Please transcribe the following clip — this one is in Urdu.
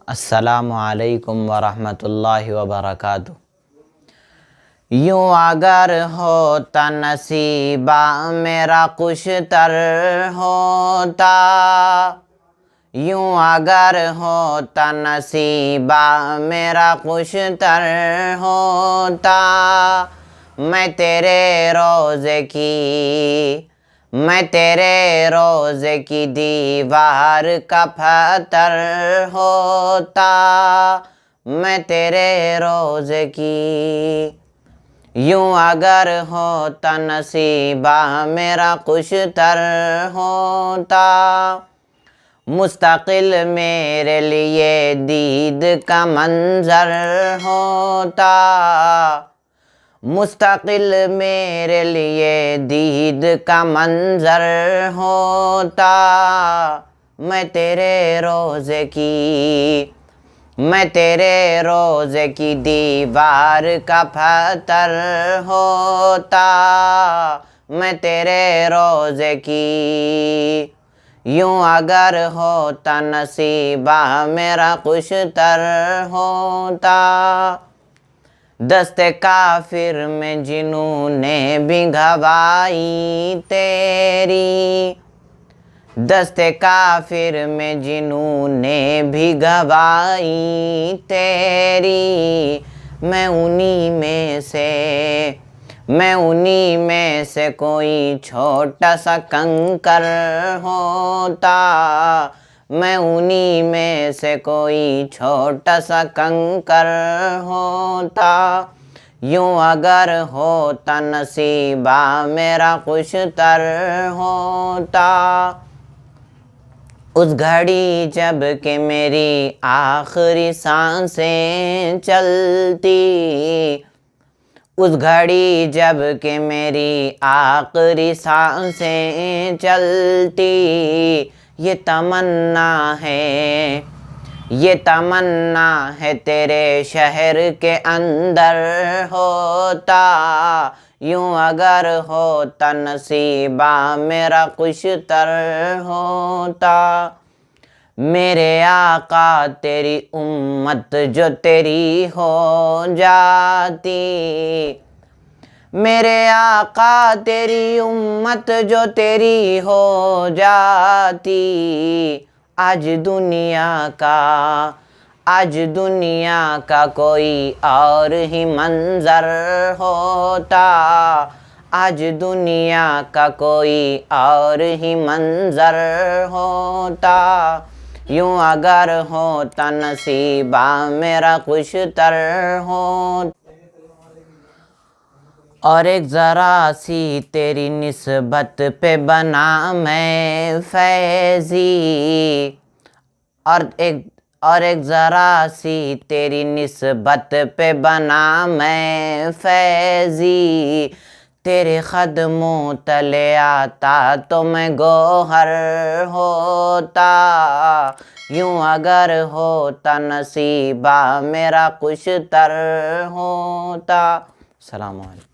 السلام علیکم ورحمۃ اللہ وبرکاتہ۔ یوں اگر ہوتا نصیبہ میرا خوش تر ہوتا، یوں اگر ہوتا نصیبہ میرا خوش تر ہوتا، میں تیرے روضے کی دیوار کا پتھر ہوتا، میں تیرے روضے کی۔ یوں اگر ہوتا نصیبہ میرا خوش تر ہوتا، مستقل میرے لیے دید کا منظر ہوتا، مستقل میرے لیے دید کا منظر ہوتا، میں تیرے روضے کی دیوار کا پتھر ہوتا، میں تیرے روضے کی۔ یوں اگر ہوتا نصیبہ میرا خوش تر ہوتا، دست کافر میں جنوں نے بھی گواہی تیری، دست کافر میں جنوں نے بھی گواہی تیری، میں انہی میں سے کوئی چھوٹا سا کنکر ہوتا، میں انہی میں سے کوئی چھوٹا سا کنکر ہوتا، یوں اگر ہوتا نصیبہ میرا خوش تر ہوتا۔ اس گھڑی جب کہ میری آخری سانسیں چلتی، اس گھڑی جب کہ میری آخری سانسیں چلتی، یہ تمنا ہے تیرے شہر کے اندر ہوتا، یوں اگر ہوتا نصیبہ میرا خوش تر ہوتا۔ میرے آقا تیری امت جو تیری ہو جاتی، میرے آقا تیری امت جو تیری ہو جاتی، آج دنیا کا کوئی اور ہی منظر ہوتا، آج دنیا کا کوئی اور ہی منظر ہوتا، یوں اگر ہوتا نصیبہ میرا خوش تر ہوتا۔ اور ایک ذرا سی تیری نسبت پہ بنا میں فیضی، اور ایک ذرا سی تیری نسبت پہ بنا میں فیضی، تیرے قدموں تلے آتا تو میں گوہر ہوتا، یوں اگر ہوتا نصیبہ میرا خوش تر ہوتا۔ السلام علیکم۔